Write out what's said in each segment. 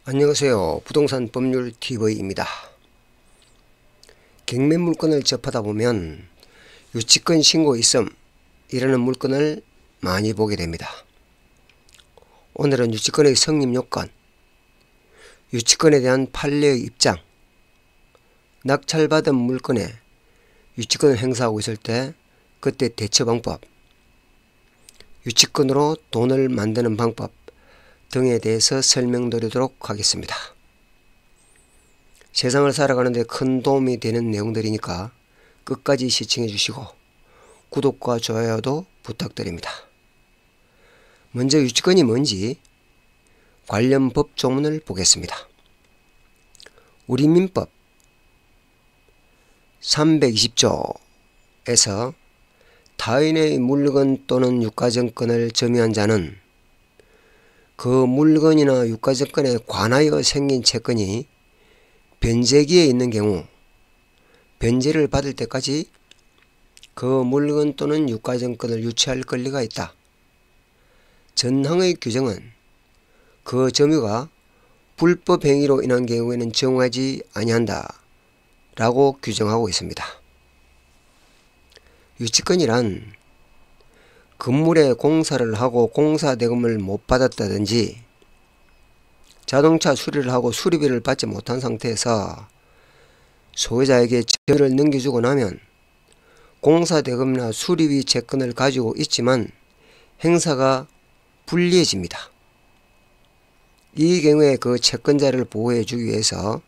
안녕하세요. 부동산 법률 TV입니다. 경매 물건을 접하다 보면 유치권 신고 있음 이라는 물건을 많이 보게 됩니다. 오늘은 유치권의 성립 요건, 유치권에 대한 판례의 입장, 낙찰받은 물건에 유치권을 행사하고 있을 때 그때 대처 방법, 유치권으로 돈을 만드는 방법 등에 대해서 설명드리도록 하겠습니다. 세상을 살아가는데 큰 도움이 되는 내용들이니까 끝까지 시청해 주시고 구독과 좋아요도 부탁드립니다. 먼저 유치권이 뭔지 관련 법 조문을 보겠습니다. 우리 민법 320조에서 타인의 물건 또는 유가증권을 점유한 자는 그 물건이나 유가증권에 관하여 생긴 채권이 변제기에 있는 경우 변제를 받을 때까지 그 물건 또는 유가증권을 유치할 권리가 있다. 전항의 규정은 그 점유가 불법 행위로 인한 경우에는 정하지 아니한다 라고 규정하고 있습니다. 유치권이란 건물에 공사를 하고 공사대금을 못 받았다든지 자동차 수리를 하고 수리비를 받지 못한 상태에서 소유자에게 점유를 넘겨주고 나면 공사대금이나 수리비 채권을 가지고 있지만 행사가 불리해집니다. 이 경우에 그 채권자를 보호해 주기 위해서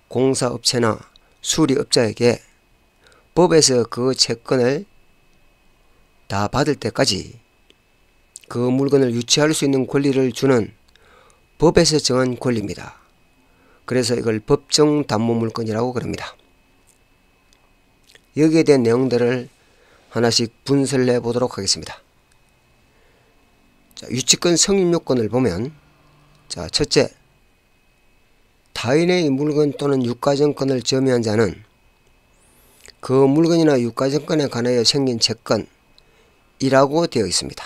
공사업체나 수리업자에게 법에서 그 채권을 다 받을 때까지 그 물건을 유치할 수 있는 권리를 주는 법에서 정한 권리입니다. 그래서 이걸 법정 담보물건이라고 그럽니다. 여기에 대한 내용들을 하나씩 분석해 보도록 하겠습니다. 유치권 성립 요건을 보면 첫째, 타인의 물건 또는 유가증권을 점유한 자는 그 물건이나 유가증권에 관하여 생긴 채권 이라고 되어 있습니다.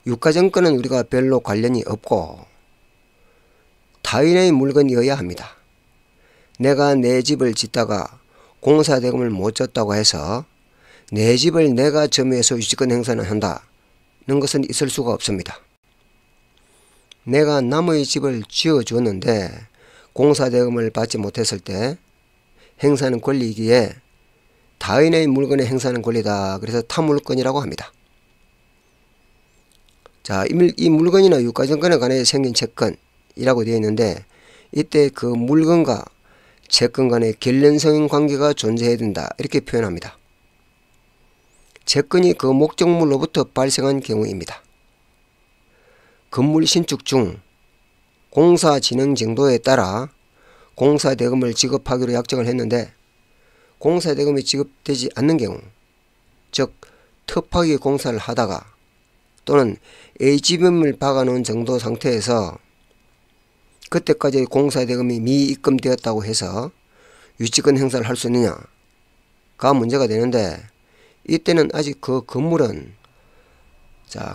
유가증권은 우리가 별로 관련이 없고 타인의 물건이어야 합니다. 내가 내 집을 짓다가 공사대금을 못 줬다고 해서 내 집을 내가 점유해서 유치권 행사를 한다는 것은 있을 수가 없습니다. 내가 남의 집을 지어 주었는데 공사대금을 받지 못했을 때 행사하는 권리이기에 타인의 물건에 행사하는 권리다. 그래서 타물권이라고 합니다. 이 물건이나 유가증권에 관해 생긴 채권이라고 되어 있는데 이때 그 물건과 채권 간의 결련성 관계가 존재해야 된다. 이렇게 표현합니다. 채권이 그 목적물로부터 발생한 경우입니다. 건물 신축 중 공사 진행 정도에 따라 공사대금을 지급하기로 약정을 했는데 공사대금이 지급되지 않는 경우, 즉 터파기 공사를 하다가 또는 A지분을 박아놓은 정도 상태에서 그때까지 공사대금이 미입금되었다고 해서 유치권 행사를 할 수 있느냐가 문제가 되는데 이때는 아직 그 건물은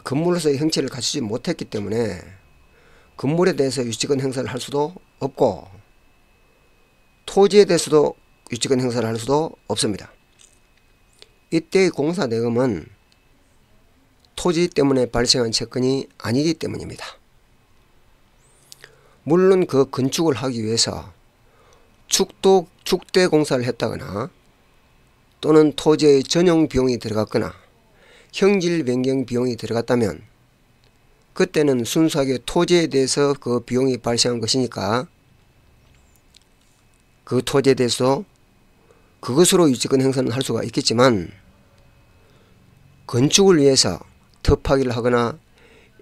건물로서의 형체를 갖추지 못했기 때문에 건물에 대해서 유치권 행사를 할 수도 없고 토지에 대해서도 유치권 행사를 할 수도 없습니다. 이때의 공사대금은 토지 때문에 발생한 채권이 아니기 때문입니다. 물론 그 건축을 하기 위해서 축대 공사를 했다거나 또는 토지의 전용 비용이 들어갔거나 형질 변경 비용이 들어갔다면 그때는 순수하게 토지에 대해서 그 비용이 발생한 것이니까 그 토지에 대해서 그것으로 유치권 행사는 할 수가 있겠지만 건축을 위해서 터파기를 하거나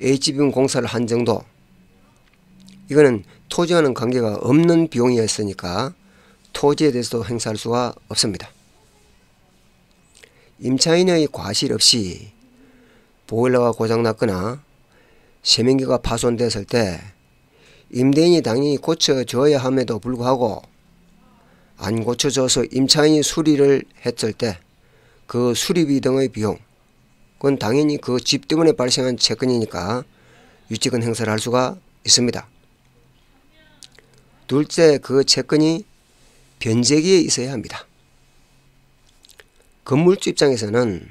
H지분 공사를 한 정도, 이거는 토지와는 관계가 없는 비용이었으니까 토지에 대해서도 행사할 수가 없습니다. 임차인의 과실 없이 보일러가 고장났거나 세면기가 파손됐을 때 임대인이 당연히 고쳐줘야 함에도 불구하고 안 고쳐줘서 임차인이 수리를 했을 때 그 수리비 등의 비용, 그건 당연히 그 집 때문에 발생한 채권이니까 유치권 행사를 할 수가 있습니다. 둘째, 그 채권이 변제기에 있어야 합니다. 건물주 입장에서는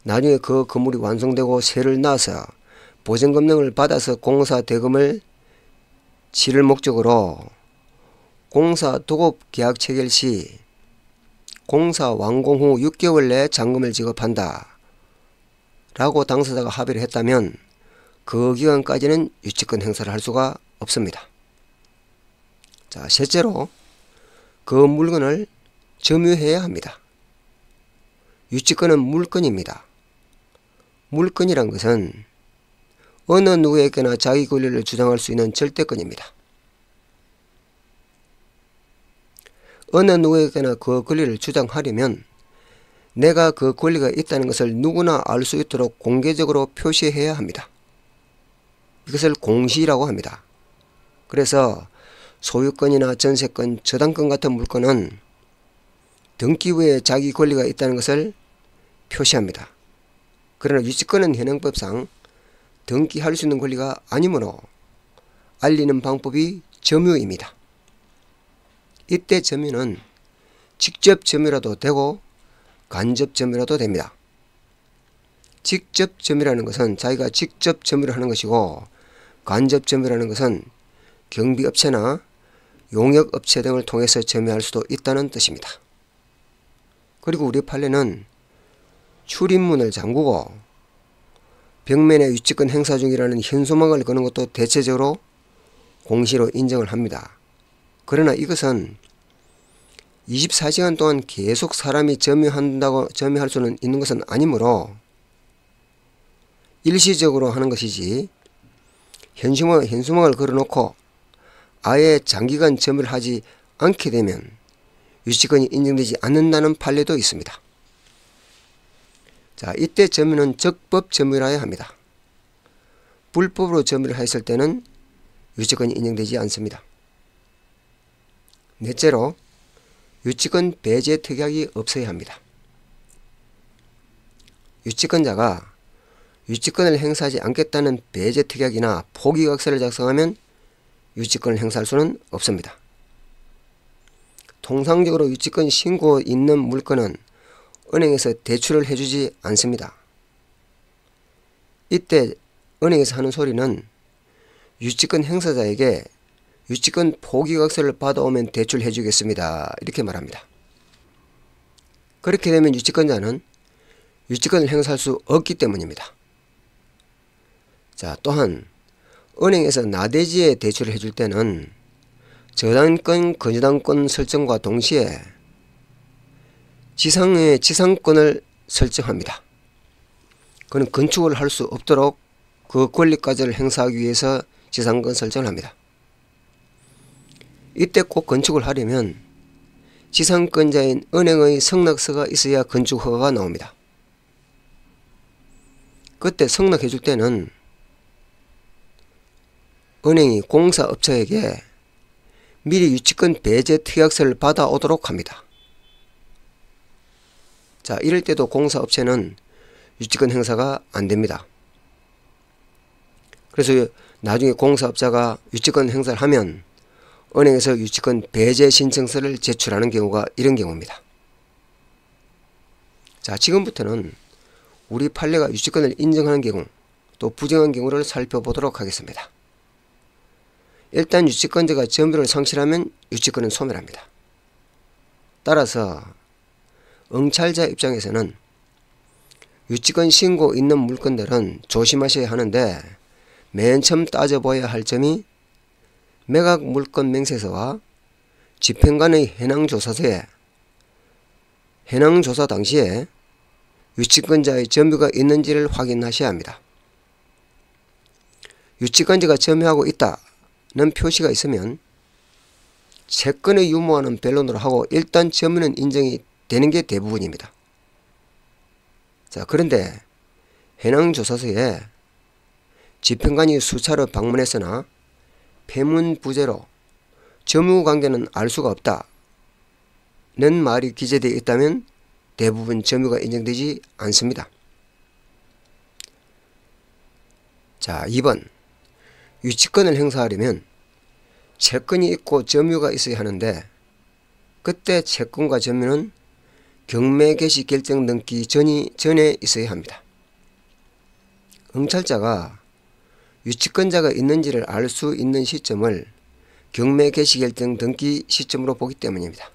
나중에 그 건물이 완성되고 세를 낳아서 보전금융을 받아서 공사 대금을 치를 목적으로 공사 도급 계약 체결 시 공사 완공 후 6개월 내에 잔금을 지급한다 라고 당사자가 합의를 했다면 그 기간까지는 유치권 행사를 할 수가 없습니다. 자, 셋째로 그 물건을 점유해야 합니다. 유치권은 물건입니다. 물건이란 것은 어느 누구에게나 자기 권리를 주장할 수 있는 절대권입니다. 어느 누구에게나 그 권리를 주장하려면 내가 그 권리가 있다는 것을 누구나 알 수 있도록 공개적으로 표시해야 합니다. 이것을 공시라고 합니다. 그래서 소유권이나 전세권, 저당권 같은 물건은 등기 후에 자기 권리가 있다는 것을 표시합니다. 그러나 유치권은 현행법상 등기할 수 있는 권리가 아니므로 알리는 방법이 점유입니다. 이때 점유는 직접 점유라도 되고 간접 점유라도 됩니다. 직접 점유라는 것은 자기가 직접 점유를 하는 것이고, 간접 점유라는 것은 경비업체나 용역업체 등을 통해서 점유할 수도 있다는 뜻입니다. 그리고 우리 판례는 출입문을 잠그고 벽면에 유치권 행사 중이라는 현수막을 거는 것도 대체적으로 공시로 인정을 합니다. 그러나 이것은 24시간 동안 계속 사람이 점유할 수는 있는 것은 아니므로 일시적으로 하는 것이지, 현수막을 걸어놓고 아예 장기간 점유를 하지 않게 되면 유치권이 인정되지 않는다는 판례도 있습니다. 자, 이때 점유는 적법 점유라야 합니다. 불법으로 점유를 했을 때는 유치권이 인정되지 않습니다. 넷째로 유치권 배제 특약이 없어야 합니다. 유치권자가 유치권을 행사하지 않겠다는 배제 특약이나 포기각서를 작성하면 유치권을 행사할 수는 없습니다. 통상적으로 유치권 신고 있는 물건은 은행에서 대출을 해주지 않습니다. 이때 은행에서 하는 소리는 유치권 행사자에게 유치권 포기각서를 받아오면 대출해 주겠습니다, 이렇게 말합니다. 그렇게 되면 유치권자는 유치권을 행사할 수 없기 때문입니다. 자, 또한 은행에서 나대지에 대출을 해줄 때는 저당권, 거저당권 설정과 동시에 지상의 지상권을 설정합니다. 그는 건축을 할 수 없도록 그 권리까지를 행사하기 위해서 지상권 설정을 합니다. 이때 꼭 건축을 하려면 지상권자인 은행의 승낙서가 있어야 건축 허가가 나옵니다. 그때 승낙해 줄 때는 은행이 공사업체에게 미리 유치권 배제 특약서를 받아오도록 합니다. 자, 이럴 때도 공사업체는 유치권 행사가 안됩니다. 그래서 나중에 공사업자가 유치권 행사를 하면 은행에서 유치권 배제 신청서를 제출하는 경우가 이런 경우입니다. 자, 지금부터는 우리 판례가 유치권을 인정하는 경우 또 부정한 경우를 살펴보도록 하겠습니다. 일단 유치권자가 점유를 상실하면 유치권은 소멸합니다. 따라서 응찰자 입장에서는 유치권 신고 있는 물건들은 조심하셔야 하는데, 맨 처음 따져봐야 할 점이 매각 물건 명세서와 집행관의 해낭조사서에 해낭조사 당시에 유치권자의 점유가 있는지를 확인하셔야 합니다. 유치권자가 점유하고 있다는 표시가 있으면 채권의 유무와는 변론으로 하고 일단 점유는 인정이 되는 게 대부분입니다. 자, 그런데 해낭조사서에 집행관이 수차례 방문했으나 폐문부재로 점유관계는 알 수가 없다는 말이 기재되어 있다면 대부분 점유가 인정되지 않습니다. 자, 2번, 유치권을 행사하려면 채권이 있고 점유가 있어야 하는데 그때 채권과 점유는 경매 개시 결정 등기 전에 있어야 합니다. 응찰자가 유치권자가 있는지를 알 수 있는 시점을 경매 개시 결정 등기 시점으로 보기 때문입니다.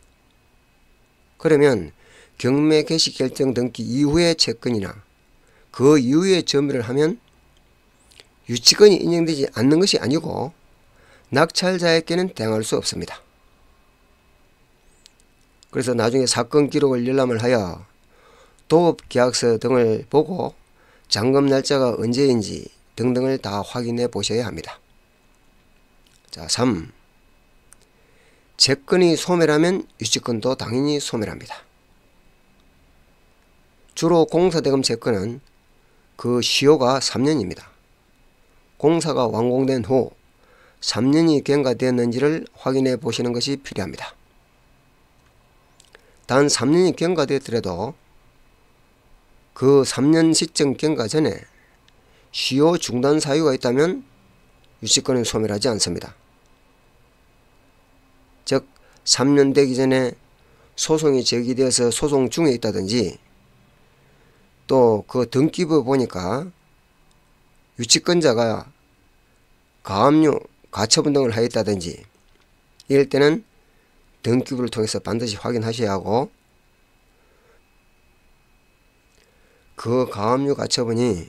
그러면 경매 개시 결정 등기 이후의 채권이나 그 이후에 점유를 하면 유치권이 인정되지 않는 것이 아니고 낙찰자에게는 대항할 수 없습니다. 그래서 나중에 사건 기록을 열람을 하여 도업계약서 등을 보고 잔금 날짜가 언제인지 등등을 다 확인해 보셔야 합니다. 자, 3. 채권이 소멸하면 유치권도 당연히 소멸합니다. 주로 공사대금 채권은 그 시효가 3년입니다. 공사가 완공된 후 3년이 경과되었는지를 확인해 보시는 것이 필요합니다. 단 3년이 경과되었더라도 그 3년 시점 경과 전에 시효 중단 사유가 있다면 유치권은 소멸하지 않습니다. 즉 3년 되기 전에 소송이 제기되어서 소송 중에 있다든지 또 그 등기부 보니까 유치권자가 가압류, 가처분 등을 하였다든지 이럴 때는 등기부를 통해서 반드시 확인하셔야 하고 그 가압류 가처분이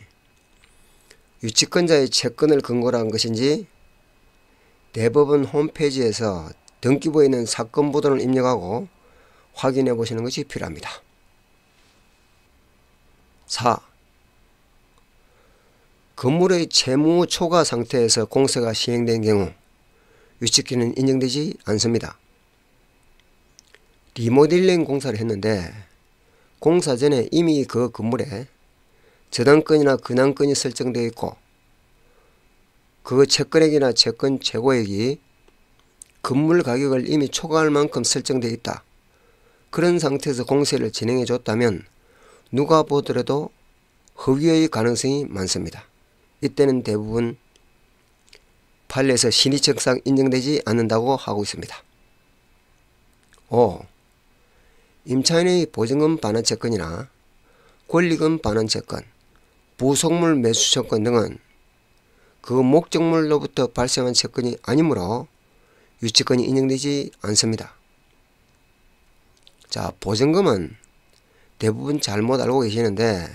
유치권자의 채권을 근거로 한 것인지 대법원 홈페이지에서 등기부에 있는 사건 보도를 입력하고 확인해 보시는 것이 필요합니다. 4. 건물의 채무 초과 상태에서 공사가 시행된 경우 유치권은 인정되지 않습니다. 리모델링 공사를 했는데 공사 전에 이미 그 건물에 저당권이나 근한권이 설정되어 있고 그 채권액이나 채권 최고액이 건물 가격을 이미 초과할 만큼 설정되어 있다. 그런 상태에서 공사를 진행해 줬다면 누가 보더라도 허위의 가능성이 많습니다. 이때는 대부분 판례에서 신의청상 인정되지 않는다고 하고 있습니다. 5. 임차인의 보증금 반환 채권이나 권리금 반환 채권, 부속물 매수 채권 등은 그 목적물로부터 발생한 채권이 아니므로 유치권이 인정되지 않습니다. 자, 보증금은 대부분 잘못 알고 계시는데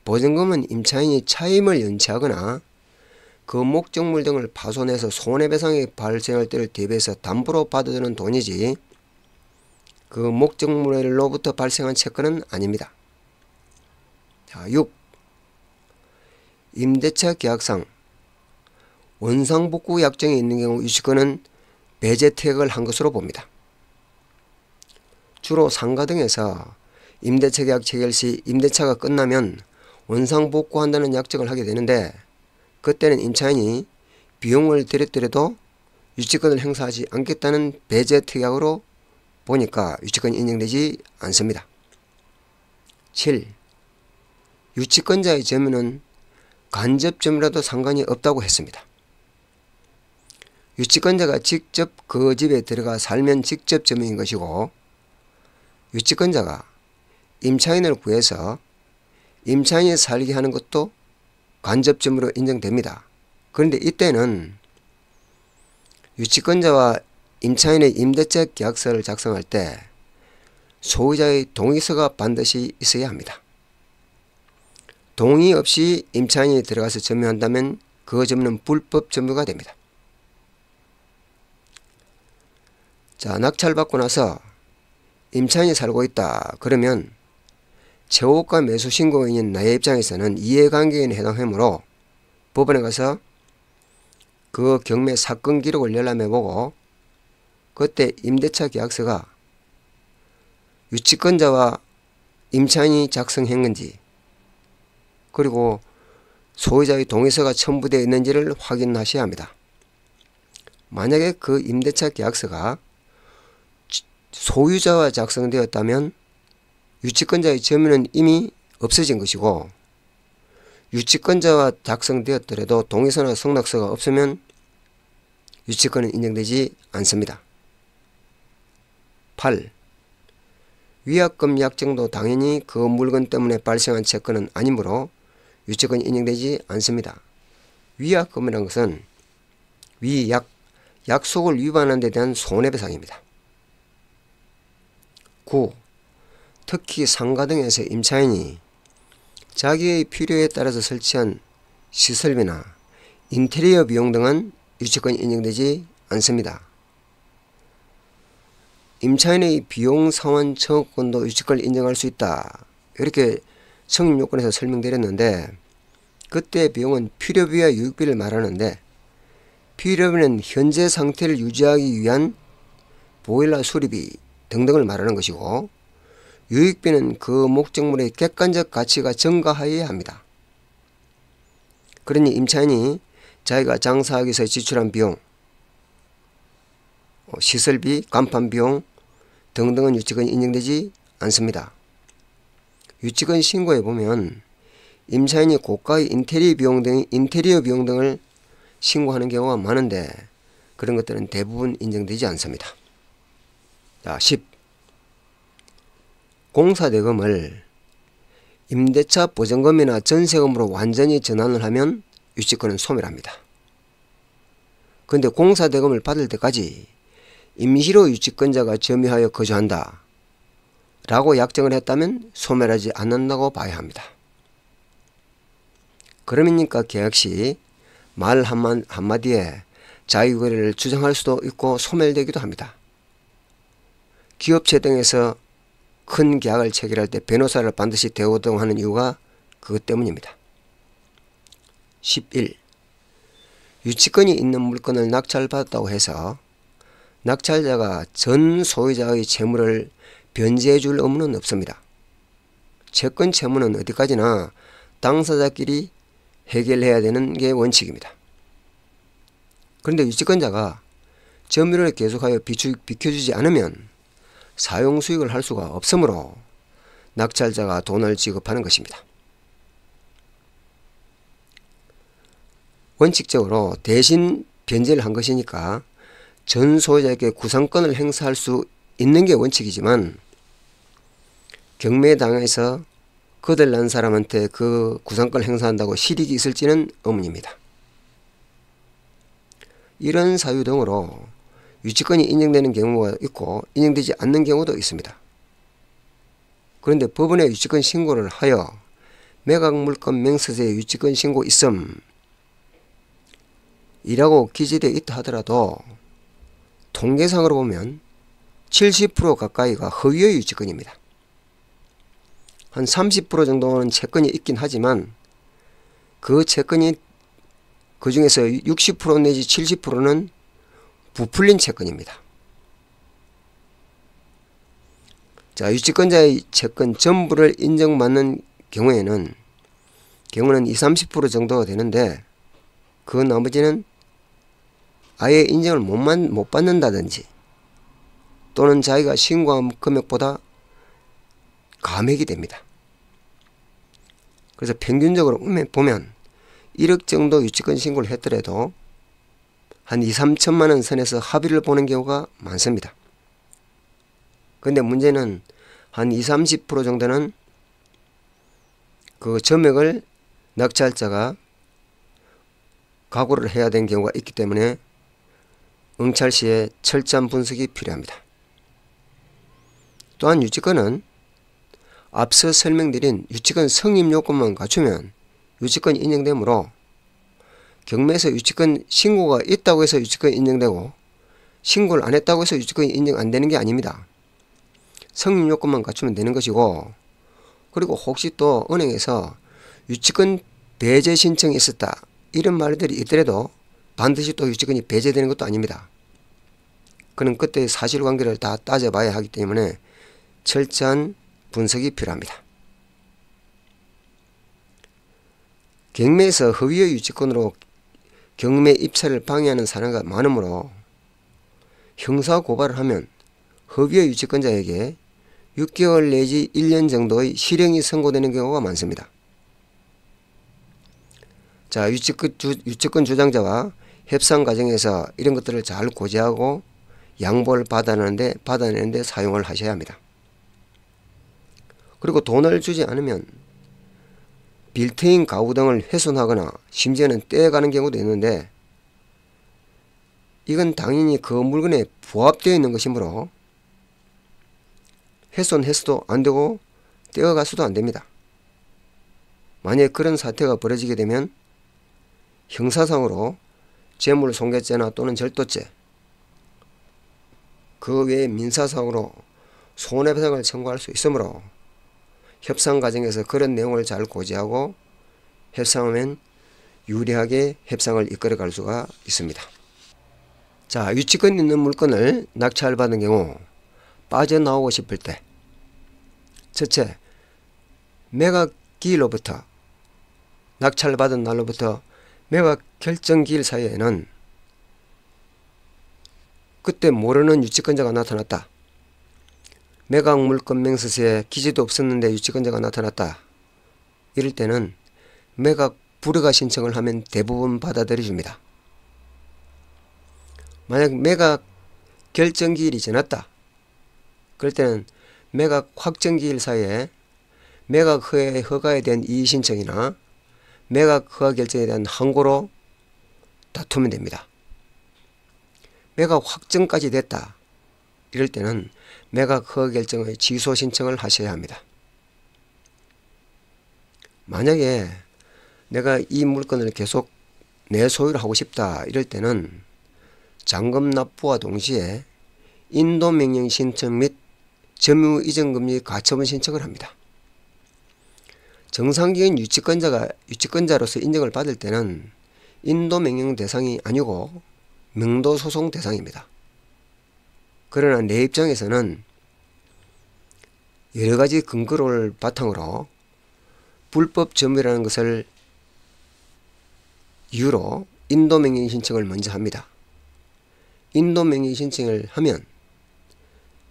보증금은 임차인이 차임을 연체하거나 그 목적물 등을 파손해서 손해배상이 발생할 때를 대비해서 담보로 받아두는 돈이지 그 목적물로부터 발생한 채권은 아닙니다. 자, 6. 임대차 계약상 원상복구 약정이 있는 경우 유치권은 배제 퇴역을 한 것으로 봅니다. 주로 상가 등에서 임대차 계약 체결 시 임대차가 끝나면 원상복구한다는 약정을 하게 되는데 그때는 임차인이 비용을 들였더라도 유치권을 행사하지 않겠다는 배제 특약으로 보니까 유치권이 인정되지 않습니다. 7. 유치권자의 점유는 간접 점유라도 상관이 없다고 했습니다. 유치권자가 직접 그 집에 들어가 살면 직접 점유인 것이고 유치권자가 임차인을 구해서 임차인이 살게 하는 것도 간접 점유로 인정됩니다. 그런데 이때는 유치권자와 임차인의 임대차 계약서를 작성할 때 소유자의 동의서가 반드시 있어야 합니다. 동의 없이 임차인이 들어가서 점유한다면 그 점유는 불법 점유가 됩니다. 자, 낙찰받고 나서 임차인이 살고 있다. 그러면 채호가 매수 신고인인 나의 입장에서는 이해관계인에 해당하므로 법원에 가서 그 경매 사건 기록을 열람해보고 그때 임대차 계약서가 유치권자와 임차인이 작성한 건지 그리고 소유자의 동의서가 첨부되어 있는지를 확인하셔야 합니다. 만약에 그 임대차 계약서가 소유자와 작성되었다면 유치권자의 점유는 이미 없어진 것이고 유치권자와 작성되었더라도 동의서나 승낙서가 없으면 유치권은 인정되지 않습니다. 8. 위약금 약정도 당연히 그 물건 때문에 발생한 채권은 아니므로 유치권이 인정되지 않습니다. 위약금이라는 것은 약속을 위반한 데 대한 손해배상입니다. 9. 특히 상가 등에서 임차인이 자기의 필요에 따라서 설치한 시설비나 인테리어 비용 등은 유치권이 인정되지 않습니다. 임차인의 비용 상환 청구권도 유치권을 인정할 수 있다. 이렇게 성립요건에서 설명드렸는데, 그때 비용은 필요비와 유익비를 말하는데, 필요비는 현재 상태를 유지하기 위한 보일러 수리비 등등을 말하는 것이고, 유익비는 그 목적물의 객관적 가치가 증가하여야 합니다. 그러니 임차인이 자기가 장사하기 위해서 지출한 비용, 시설비, 간판비용 등등은 유치권이 인정되지 않습니다. 유치권 신고에 보면 임차인이 고가의 인테리어 비용 등을 신고하는 경우가 많은데, 그런 것들은 대부분 인정되지 않습니다. 자, 10. 공사대금을 임대차 보증금이나 전세금으로 완전히 전환을 하면 유치권은 소멸합니다. 그런데 공사대금을 받을 때까지 임시로 유치권자가 점유하여 거주한다 라고 약정을 했다면 소멸하지 않는다고 봐야 합니다. 그러니까 계약 시 말 한마디에 자유거래를 주장할 수도 있고 소멸되기도 합니다. 기업체 등에서 큰 계약을 체결할 때 변호사를 반드시 대우하는 이유가 그것 때문입니다. 11. 유치권이 있는 물건을 낙찰받았다고 해서 낙찰자가 전 소유자의 채무를 변제해 줄 의무는 없습니다. 채권 채무는 어디까지나 당사자끼리 해결해야 되는 게 원칙입니다. 그런데 유치권자가 점유를 계속하여 비켜주지 않으면 사용수익을 할 수가 없으므로 낙찰자가 돈을 지급하는 것입니다. 원칙적으로 대신 변제를 한 것이니까 전 소유자에게 구상권을 행사할 수 있는 게 원칙이지만, 경매당해서 거덜난 사람한테 그 구상권을 행사한다고 실익이 있을지는 의문입니다. 이런 사유 등으로 유치권이 인정되는 경우가 있고 인정되지 않는 경우도 있습니다. 그런데 법원에 유치권 신고를 하여 매각물건 명세서에 유치권 신고 있음 이라고 기재되어 있다 하더라도 통계상으로 보면 70% 가까이가 허위의 유치권입니다. 한 30% 정도는 채권이 있긴 하지만 그 채권이 그 중에서 60% 내지 70%는 부풀린 채권입니다. 자, 유치권자의 채권 전부를 인정받는 경우는 20-30% 정도가 되는데, 그 나머지는 아예 인정을 못 받는다든지 또는 자기가 신고한 금액보다 감액이 됩니다. 그래서 평균적으로 보면 1억 정도 유치권 신고를 했더라도 한 2-3천만 원 선에서 합의를 보는 경우가 많습니다. 근데 문제는 한 20-30% 정도는 그 점액을 낙찰자가 각오를 해야 되는 경우가 있기 때문에 응찰 시에 철저한 분석이 필요합니다. 또한 유치권은 앞서 설명드린 유치권 성립 요건만 갖추면 유치권이 인정되므로 경매에서 유치권 신고가 있다고 해서 유치권이 인정되고 신고를 안 했다고 해서 유치권이 인정 안 되는 게 아닙니다. 성립 요건만 갖추면 되는 것이고, 그리고 혹시 또 은행에서 유치권 배제 신청이 있었다 이런 말들이 있더라도 반드시 또 유치권이 배제되는 것도 아닙니다. 그는 그때 사실관계를 다 따져봐야 하기 때문에 철저한 분석이 필요합니다. 경매에서 허위의 유치권으로 경매 입찰을 방해하는 사례가 많으므로 형사고발을 하면 허위의 유치권자에게 6개월 내지 1년 정도의 실형이 선고되는 경우가 많습니다. 자, 유치권 주장자와 협상 과정에서 이런 것들을 잘 고지하고 양보를 받아내는데 사용을 하셔야 합니다. 그리고 돈을 주지 않으면 빌트인 가구 등을 훼손하거나 심지어는 떼어가는 경우도 있는데, 이건 당연히 그 물건에 부합되어 있는 것이므로 훼손해서도 안되고 떼어가서도 안됩니다. 만약 그런 사태가 벌어지게 되면 형사상으로 재물손괴죄나 또는 절도죄, 그 외에 민사상으로 손해배상을 청구할 수 있으므로 협상 과정에서 그런 내용을 잘 고지하고 협상하면 유리하게 협상을 이끌어갈 수가 있습니다. 자, 유치권 있는 물건을 낙찰받은 경우 빠져나오고 싶을 때, 첫째, 매각기일로부터 낙찰받은 날로부터 매각 결정기일 사이에는 그때 모르는 유치권자가 나타났다. 매각 물건 명세서에 기재도 없었는데 유치권자가 나타났다. 이럴 때는 매각 불허가 신청을 하면 대부분 받아들여줍니다. 만약 매각 결정기일이 지났다. 그럴 때는 매각 확정기일 사이에 매각 허가에 대한 이의신청이나 매각 허가 결정에 대한 항고로 다투면 됩니다. 매각 확정까지 됐다. 이럴 때는 매각 허가 결정의 취소 신청을 하셔야 합니다. 만약에 내가 이 물건을 계속 내 소유를 하고 싶다 이럴 때는 잔금 납부와 동시에 인도명령 신청 및 점유이전금지 가처분 신청을 합니다. 정상적인 유치권자로서 인정을 받을 때는 인도명령 대상이 아니고 명도소송 대상입니다. 그러나 내 입장에서는 여러가지 근거를 바탕으로 불법 점유라는 것을 이유로 인도명령 신청을 먼저 합니다. 인도명령 신청을 하면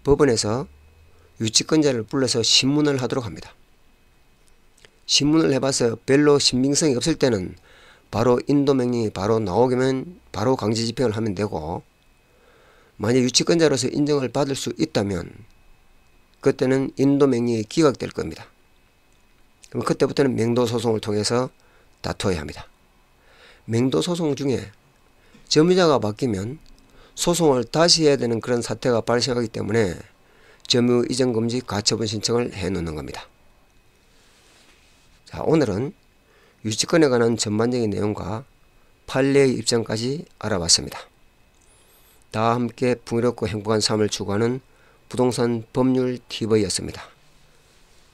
법원에서 유치권자를 불러서 신문을 하도록 합니다. 신문을 해봐서 별로 신빙성이 없을 때는 바로 인도명령이 바로 나오면 바로 강제집행을 하면 되고, 만약 유치권자로서 인정을 받을 수 있다면 그때는 인도명령이 기각될 겁니다. 그럼 그때부터는 맹도소송을 통해서 다투어야 합니다. 맹도소송 중에 점유자가 바뀌면 소송을 다시 해야 되는 그런 사태가 발생하기 때문에 점유이전금지 가처분 신청을 해 놓는 겁니다. 자, 오늘은 유치권에 관한 전반적인 내용과 판례의 입장까지 알아봤습니다. 다 함께 풍요롭고 행복한 삶을 추구하는 부동산 법률 TV였습니다.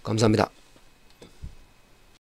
감사합니다.